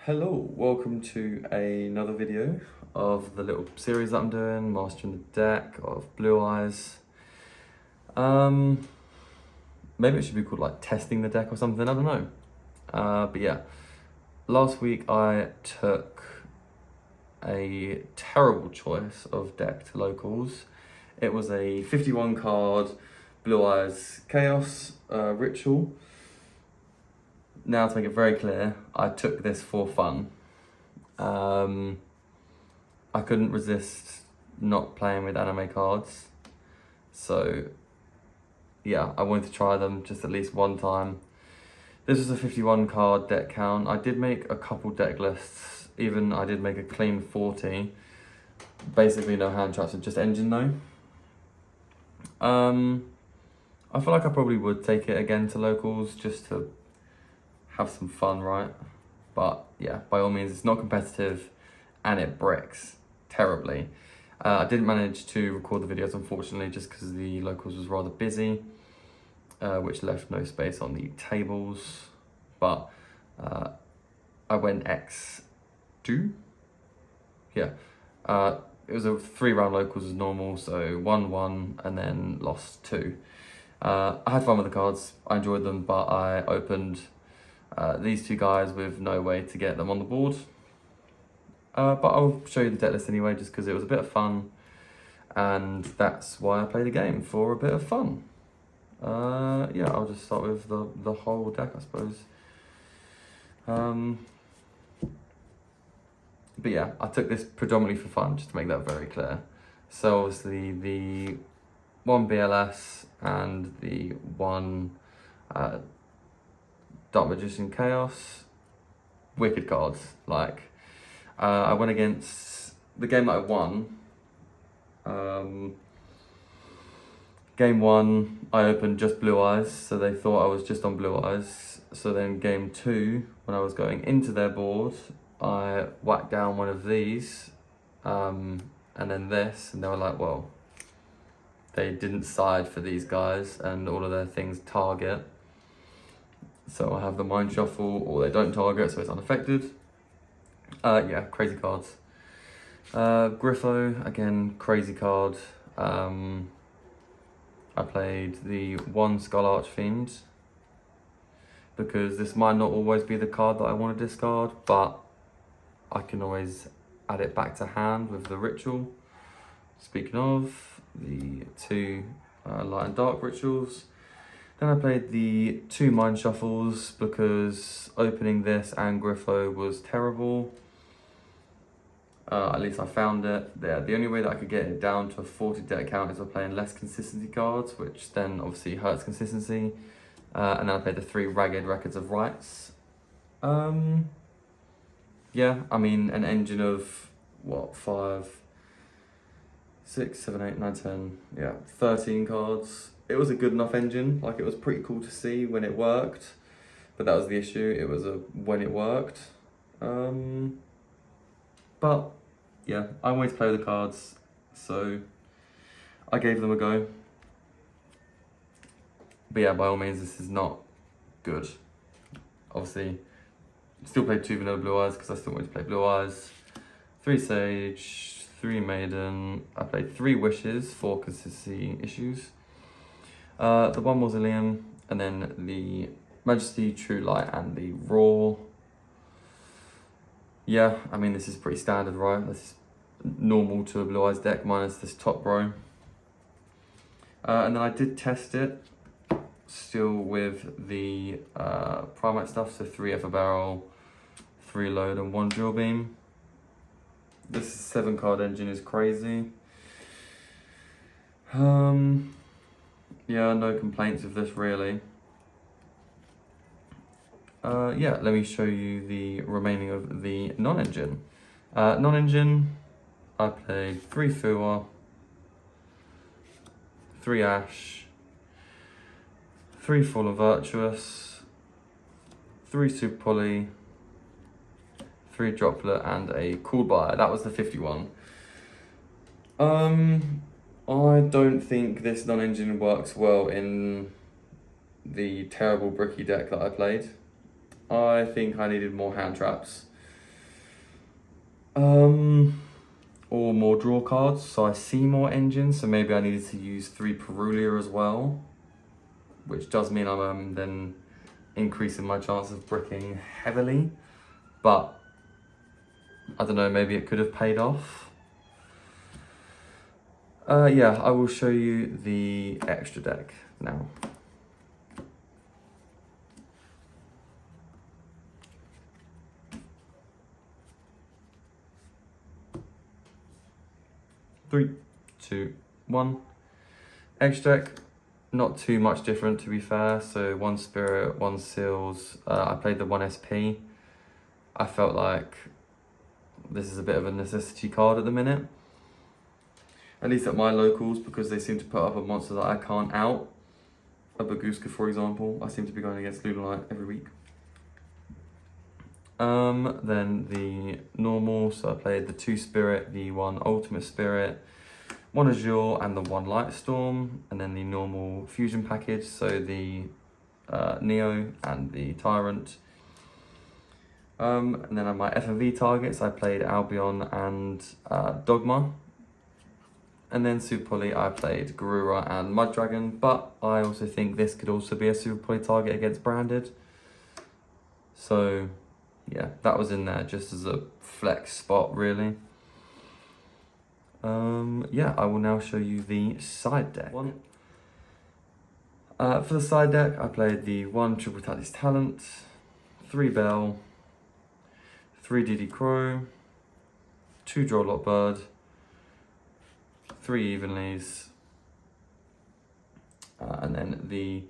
Hello, welcome to another video of the little series that I'm doing, mastering the deck of Blue Eyes. Maybe it should be called like testing the deck or something, I don't know. But yeah, last week I took a terrible choice of deck to locals. It was a 51 card Blue Eyes Chaos Ritual. Now, to make it very clear, I took this for fun. I couldn't resist not playing with anime cards. So, yeah, I wanted to try them just at least one time. This was a 51 card deck count. I did make a couple deck lists. Even I did make a clean 40. Basically no hand traps, just engine though. I feel like I probably would take it again to locals just to have some fun, right? But yeah, by all means, it's not competitive and it bricks terribly. I didn't manage to record the videos, unfortunately, just because the locals was rather busy, which left no space on the tables. But I went X2. Yeah. It was a 3-round locals as normal, so 1-1 and then lost 2. I had fun with the cards, I enjoyed them, but I opened these two guys with no way to get them on the board. But I'll show you the deck list anyway, just because it was a bit of fun, and that's why I played the game, for a bit of fun. Yeah, I'll just start with the whole deck, I suppose. But yeah, I took this predominantly for fun, just to make that very clear. So obviously the one BLS and the one Dark Magician Chaos, wicked cards. Like, I went against the game that I won. Game 1, I opened just Blue Eyes, so they thought I was just on Blue Eyes. So then game 2, when I was going into their board, I whacked down one of these, and then this, and they were like, well, they didn't side for these guys, and all of their things target. So I have the Mind Shuffle, or they don't target, so it's unaffected. Yeah, crazy cards. Griffo, again, crazy card. I played the 1 Skull Archfiend, because this might not always be the card that I want to discard, but I can always add it back to hand with the Ritual. Speaking of, the 2 Light and Dark Rituals. Then I played the 2 Mind Shuffles, because opening this and Griffo was terrible. At least I found it. Yeah, the only way that I could get it down to a 40 deck count is by playing less consistency cards, which then obviously hurts consistency. And then I played the 3 Ragged Records of Rights. Yeah, I mean, an engine of, what, 5, 6, 7, 8, 9, 10, yeah, 13 cards. It was a good enough engine. Like, it was pretty cool to see when it worked, but that was the issue. It was when it worked. But yeah, I wanted to play with the cards, so I gave them a go. But yeah, by all means, this is not good. Obviously, still played 2 Vanilla Blue Eyes because I still wanted to play Blue Eyes. 3 Sage, 3 Maiden. I played 3 Wishes for consistency issues. The 1 Mausoleum, and then the Majesty, True Light, and the Raw. Yeah, I mean, this is pretty standard, right? This is normal to a Blue Eyes deck, minus this top row. And then I did test it, still with the Primate stuff, so 3 Effer Barrel, 3 Load, and 1 Drill Beam. This 7 card engine is crazy. Yeah, no complaints with this really. Yeah, let me show you the remaining of the non-engine. Non-engine, I played 3 Fua, 3 Ash, 3 Full of Virtuous, 3 Super Poly, 3 Droplet, and a Cool Buyer. That was the 51. I don't think this non-engine works well in the terrible bricky deck that I played. I think I needed more hand traps. Or more draw cards, so I see more engines, so maybe I needed to use 3 Perulia as well, which does mean I'm then increasing my chance of bricking heavily, but I don't know, maybe it could have paid off. Yeah, I will show you the extra deck now. Three, two, one. Extra deck, not too much different to be fair. So 1 Spirit, 1 Seals. I played the 1 SP. I felt like this is a bit of a necessity card at the minute. At least at my locals, because they seem to put up a monster that I can't out. A Baguska, for example. I seem to be going against Lunalight every week. Then the normal, so I played the 2 Spirit, the 1 Ultimate Spirit, 1 Azure and the 1 Lightstorm, and then the normal fusion package, so the Neo and the Tyrant. And then on my FMV targets, I played Albion and Dogma. And then Super Poly, I played Garura and Mud Dragon, but I also think this could also be a Super Poly target against Branded. So yeah, that was in there just as a flex spot, really. Yeah, I will now show you the side deck. For the side deck, I played the 1 Triple Tatis Talent, 3 Bell, 3 DD Crow, 2 Draw Lot Bird, 3 Evenlies, and then the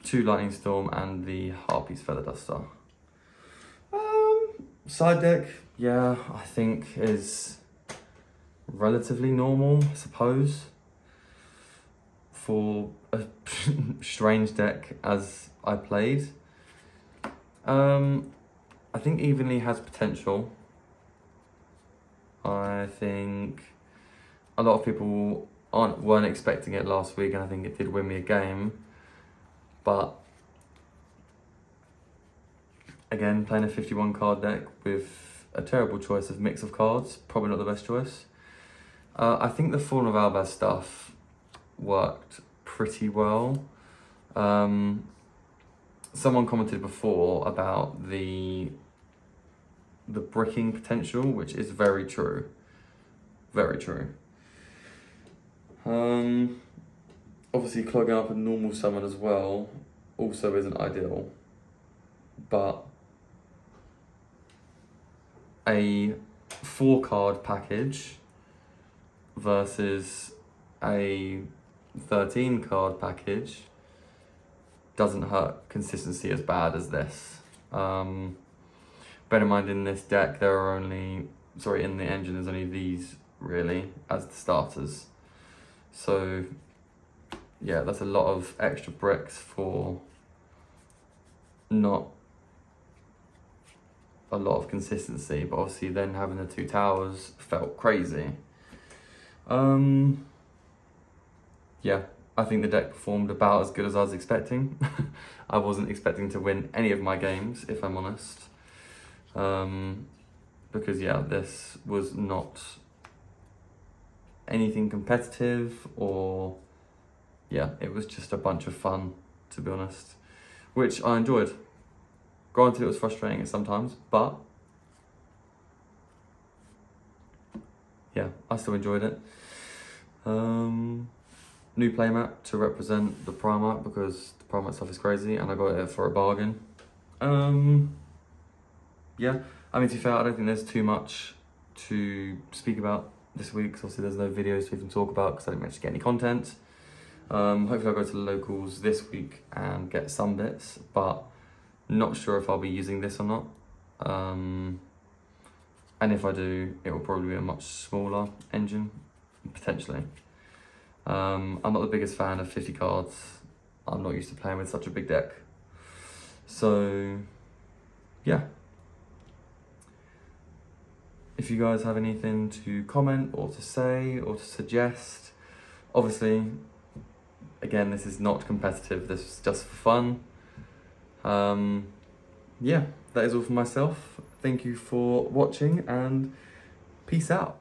2 Lightning Storm and the Harpy's Feather Duster. Side deck, yeah, I think is relatively normal, I suppose, for a strange deck as I played. I think Evenly has potential. I think a lot of people weren't expecting it last week, and I think it did win me a game. But again, playing a 51 card deck with a terrible choice of mix of cards, probably not the best choice. I think the Fallen of Albaz stuff worked pretty well. Someone commented before about the bricking potential, which is very true. Very true. Obviously clogging up a normal summon as well also isn't ideal, but a 4 card package versus a 13 card package doesn't hurt consistency as bad as this. Bear in mind, in this deck there are only, in the engine there's only these really as the starters. So yeah, that's a lot of extra bricks for not a lot of consistency, but obviously then having the 2 towers felt crazy. Yeah, I think the deck performed about as good as I was expecting. I wasn't expecting to win any of my games, if I'm honest. Because yeah, this was not anything competitive, or yeah, it was just a bunch of fun, to be honest, which I enjoyed. Granted, it was frustrating at sometimes, but yeah, I still enjoyed it. New playmat to represent the Primarch, because the Primarch stuff is crazy and I got it for a bargain. Yeah, I mean, to be fair, I don't think there's too much to speak about this week, because obviously there's no videos to even talk about because I didn't manage to get any content. Hopefully I'll go to the locals this week and get some bits, but not sure if I'll be using this or not. And if I do, it will probably be a much smaller engine, potentially. I'm not the biggest fan of 50 cards. I'm not used to playing with such a big deck. So, yeah. If you guys have anything to comment or to say or to suggest, obviously, again, this is not competitive, this is just for fun. Yeah, that is all for myself. Thank you for watching, and Peace out.